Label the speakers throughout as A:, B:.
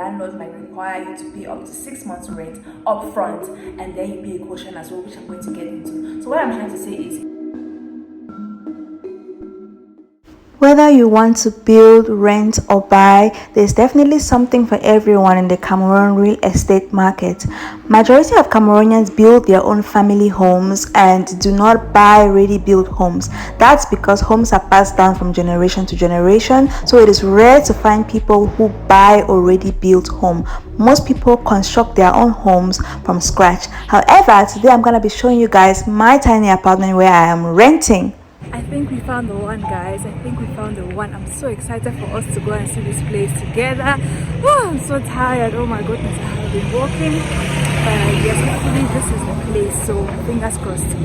A: landlord might require you to pay up to 6 months rent up front, and then you pay a caution as well, which I'm going to get into. So what I'm trying to say is,
B: whether you want to build, rent, or buy, there's definitely something for everyone in the Cameroon real estate market. Majority of Cameroonians build their own family homes and do not buy ready-built homes. That's because homes are passed down from generation to generation, so it is rare to find people who buy already built home. Most people construct their own homes from scratch. However, today I'm going to be showing you guys my tiny apartment where I am renting.
A: I think we found the one, guys. I think we found the one. I'm so excited for us to go and see this place together. Oh, I'm so tired. Oh my goodness, I have been walking. Yes, hopefully this is the place. So fingers crossed.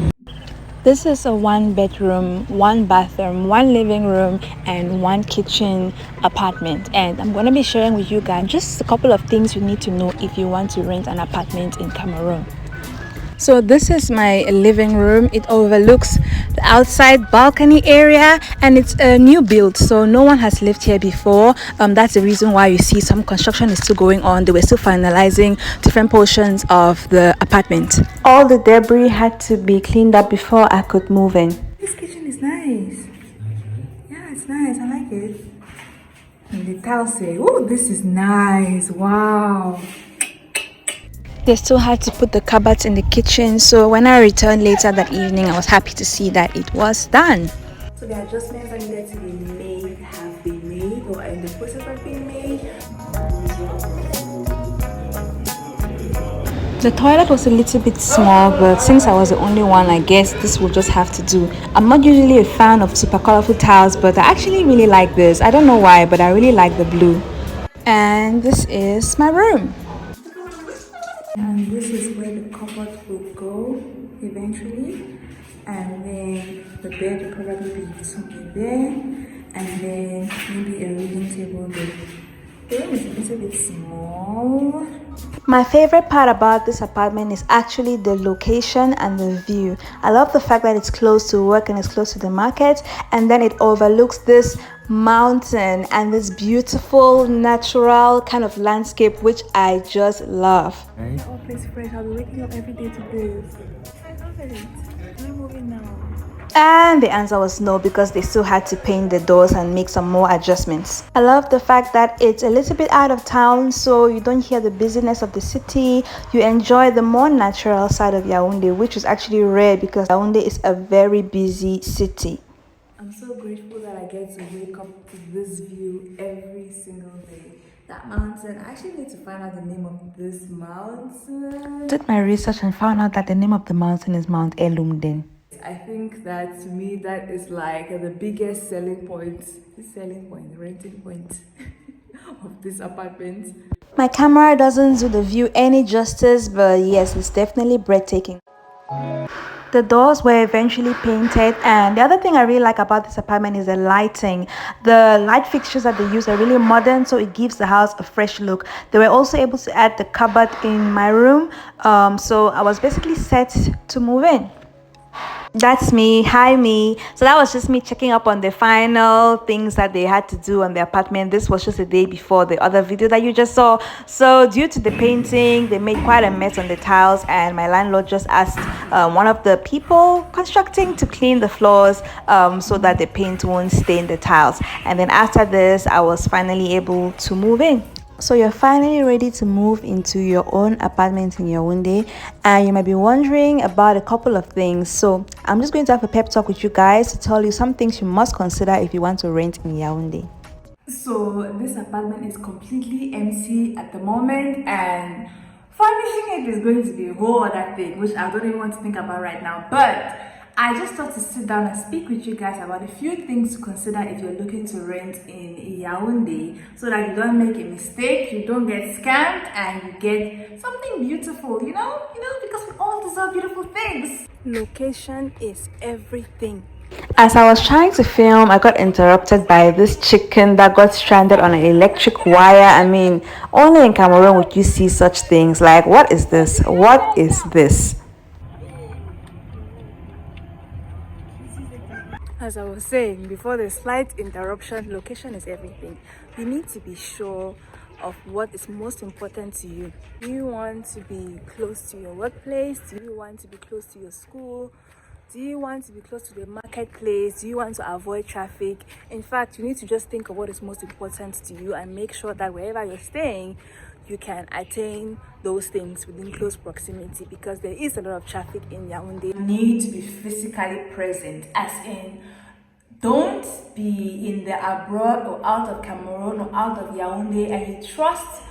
B: This is a 1-bedroom, 1 bathroom, 1 living room, and 1 kitchen apartment. And I'm going to be sharing with you guys just a couple of things you need to know if you want to rent an apartment in Cameroon. So this is my living room. It overlooks the outside balcony area, and it's a new build, so no one has lived here before. That's the reason why you see some construction is still going on. They were still finalizing different portions of the apartment. All the debris had to be cleaned up before I could move in.
A: This kitchen is nice. Yeah, it's nice. I like it. And the tiles say, oh, this is nice. Wow.
B: They still had to put the cupboards in the kitchen, so when I returned later that evening, I was happy to see that it was done.
A: So the adjustments that needed to be made have been made, or in the process of being made.
B: The toilet was a little bit small, but since I was the only one, I guess this will just have to do. I'm not usually a fan of super colorful tiles, but I actually really like this. I don't know why, but I really like the blue. And this is my room.
A: And this is where the cupboard will go eventually. And then the bed will probably be something there. And then maybe a reading table there. The room is a little bit small.
B: My favorite part about this apartment is actually the location and the view. I love the fact that it's close to work and it's close to the market, and then it overlooks this mountain and this beautiful natural kind of landscape, which I just love.
A: All place fresh. I'll be waking up every day to this. I love it. We're moving now.
B: And the answer was no, because they still had to paint the doors and make some more adjustments. I love the fact that it's a little bit out of town, so you don't hear the busyness of the city. You enjoy the more natural side of Yaounde, which is actually rare because Yaounde is a very busy city.
A: I'm so grateful that I get to wake up to this view every single day. That mountain, I actually need to find out the name of this mountain.
B: Did my research and found out that the name of the mountain is Mount Yaounde.
A: I think that to me that is like the biggest selling point, the renting point of this apartment.
B: My camera doesn't do the view any justice, but yes, it's definitely breathtaking. The doors were eventually painted, and the other thing I really like about this apartment is the lighting. The light fixtures that they use are really modern, so it gives the house a fresh look. They were also able to add the cupboard in my room, so I was basically set to move in. That's me. Hi, me. So that was just me checking up on the final things that they had to do on the apartment. This was just a day before the other video that you just saw. So due to the painting, they made quite a mess on the tiles, and my landlord just asked one of the people constructing to clean the floors so that the paint won't stain the tiles. And then after this, I was finally able to move in. So you're finally ready to move into your own apartment in Yaounde, and you might be wondering about a couple of things. So I'm just going to have a pep talk with you guys to tell you some things you must consider if you want to rent in Yaounde.
A: So this apartment is completely empty at the moment, and furnishing it is going to be a whole other thing, which I don't even want to think about right now. But I just thought to sit down and speak with you guys about a few things to consider if you're looking to rent in Yaounde, so that you don't make a mistake, you don't get scammed, and you get something beautiful, you know, because we all deserve beautiful things. Location is everything.
B: As I was trying to film, I got interrupted by this chicken that got stranded on an electric wire. I mean, only in Cameroon would you see such things. Like, what is this? What is this?
A: As I was saying before the slight interruption, location is everything. You need to be sure of what is most important to you. Do you want to be close to your workplace? Do you want to be close to your school? Do you want to be close to the marketplace? Do you want to avoid traffic? In fact, you need to just think of what is most important to you and make sure that wherever you're staying, you can attain those things within close proximity, because there is a lot of traffic in Yaounde. You need to be physically present, as in, don't be in the abroad or out of Cameroon or out of Yaounde and you trust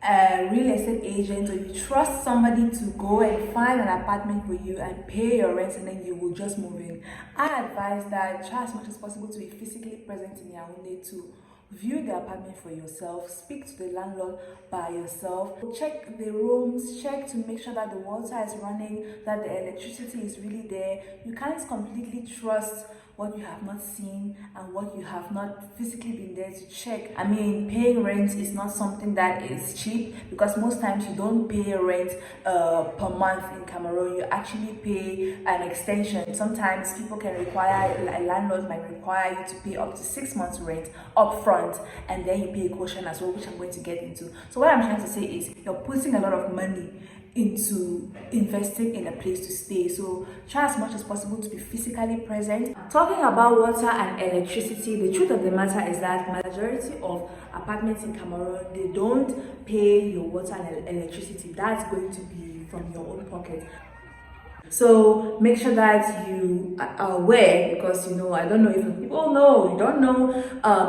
A: a real estate agent, or you trust somebody to go and find an apartment for you and pay your rent, and then you will just move in. I advise that try as much as possible to be physically present in Yaounde, to view the apartment for yourself, speak to the landlord by yourself, check the rooms, check to make sure that the water is running, that the electricity is really there. You can't completely trust what you have not seen and what you have not physically been there to check. I mean, paying rent is not something that is cheap, because most times you don't pay rent per month in Cameroon. You actually pay an extension. Sometimes people can require, a landlord might require you to pay up to 6 months rent up front, and then you pay a caution as well, which I'm going to get into. So what I'm trying to say is, you're putting a lot of money into investing in a place to stay. So try as much as possible to be physically present. Talking about water and electricity, the truth of the matter is that majority of apartments in Cameroon, they don't pay your water and electricity. That's going to be from your own pocket. So make sure that you are aware, because I don't know if people know, you don't know,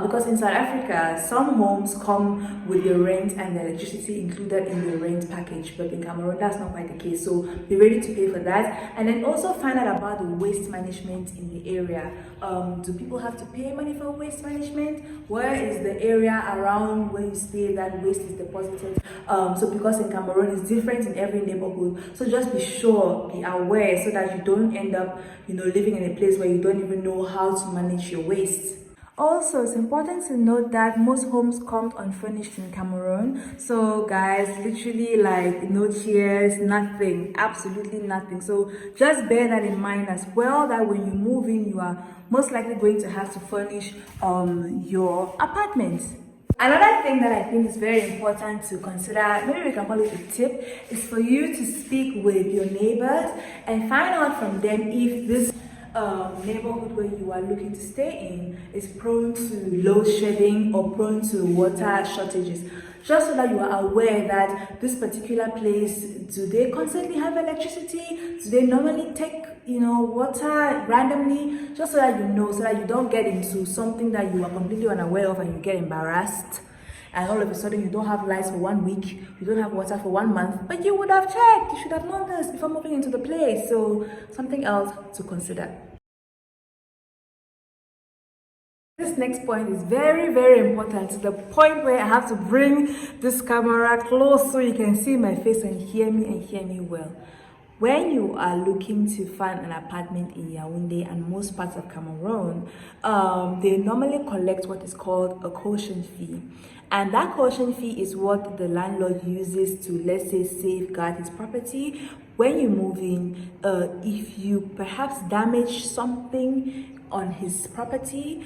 A: because in South Africa some homes come with the rent and the electricity included in the rent package, but in Cameroon that's not quite the case. So be ready to pay for that, and then also find out about the waste management in the area. Do people have to pay money for waste management? Where is the area around where you stay that waste is deposited? So because in Cameroon it's different in every neighborhood, so just be sure, be aware, so that you don't end up living in a place where you don't even know how to manage your waste. Also, it's important to note that most homes come unfurnished in Cameroon. So guys, literally like no chairs, nothing, absolutely nothing. So just bear that in mind as well, that when you move in, you are most likely going to have to furnish your apartment. Another thing that I think is very important to consider, maybe we can call it a tip, is for you to speak with your neighbors and find out from them if this neighborhood where you are looking to stay in is prone to load shedding or prone to water shortages, just so that you are aware that this particular place, do they constantly have electricity? Do they normally take water randomly? Just so that you know, so that you don't get into something that you are completely unaware of and you get embarrassed, and all of a sudden you don't have lights for 1 week, you don't have water for 1 month, but you would have checked, you should have known this before moving into the place. So something else to consider. This next point is very, very important, to the point where I have to bring this camera close so you can see my face and hear me well. When you are looking to find an apartment in Yaounde and most parts of Cameroon, they normally collect what is called a caution fee. And that caution fee is what the landlord uses to, let's say, safeguard his property. When you move in, if you perhaps damage something on his property,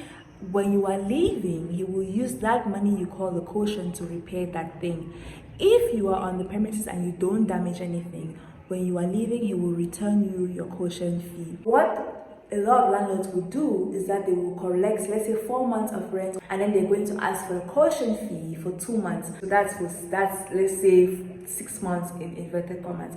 A: when you are leaving, he will use that money you call the caution to repair that thing. If you are on the premises and you don't damage anything, when you are leaving, he will return you your caution fee. What a lot of landlords will do is that they will collect, let's say, 4 months of rent, and then they're going to ask for a caution fee for 2 months. So that's let's say 6 months in inverted commas,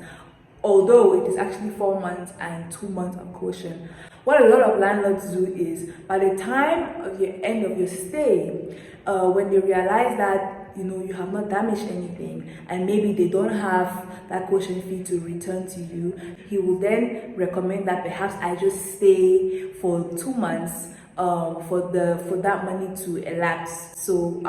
A: although it is actually 4 months and 2 months of caution. What a lot of landlords do is, by the time of the end of your stay, when they realize that you have not damaged anything, and maybe they don't have that caution fee to return to you, he will then recommend that perhaps I just stay for 2 months for that money to elapse. So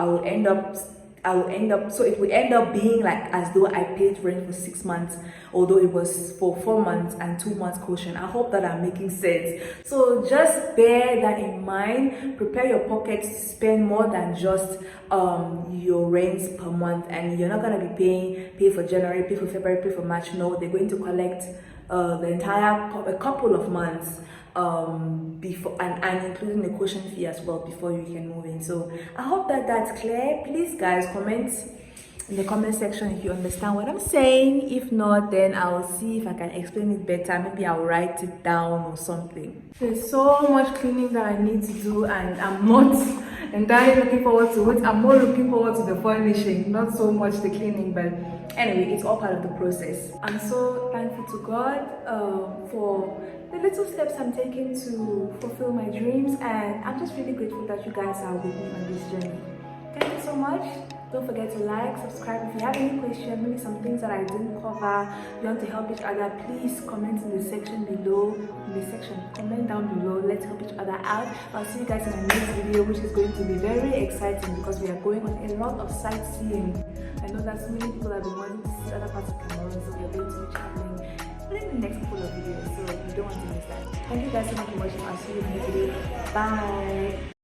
A: so it will end up being like as though I paid rent for 6 months, although it was for 4 months and 2 months caution. I hope that I'm making sense. So just bear that in mind. Prepare your pockets to spend more than just your rents per month, and you're not going to be pay for January, pay for February, pay for March. No, they're going to collect the entire a couple of months before, and including the caution fee as well, before you can move in. So I hope that that's clear. Please guys, comment in the comment section if you understand what I'm saying. If not, then I'll see if I can explain it better. Maybe I'll write it down or something. There's so much cleaning that I need to do, and I'm not entirely looking forward to it. I'm more looking forward to the furnishing, not so much the cleaning, but anyway, it's all part of the process. I'm so thankful to God for the little steps I'm taking to fulfill my dreams, and I'm just really grateful that you guys are with me on this journey. Thank you so much. Don't forget to like, subscribe. If you have any questions, maybe some things that I didn't cover, you want to help each other, please comment in the section below. Comment down below. Let's help each other out. I'll see you guys in the next video, which is going to be very exciting because we are going on a lot of sightseeing. I know that so many people have been wanting to see other parts of Cameroon, so we are going to be traveling in the next couple of videos, so you don't want to miss that. Thank you guys so much for watching. I'll see you in the next video. Bye.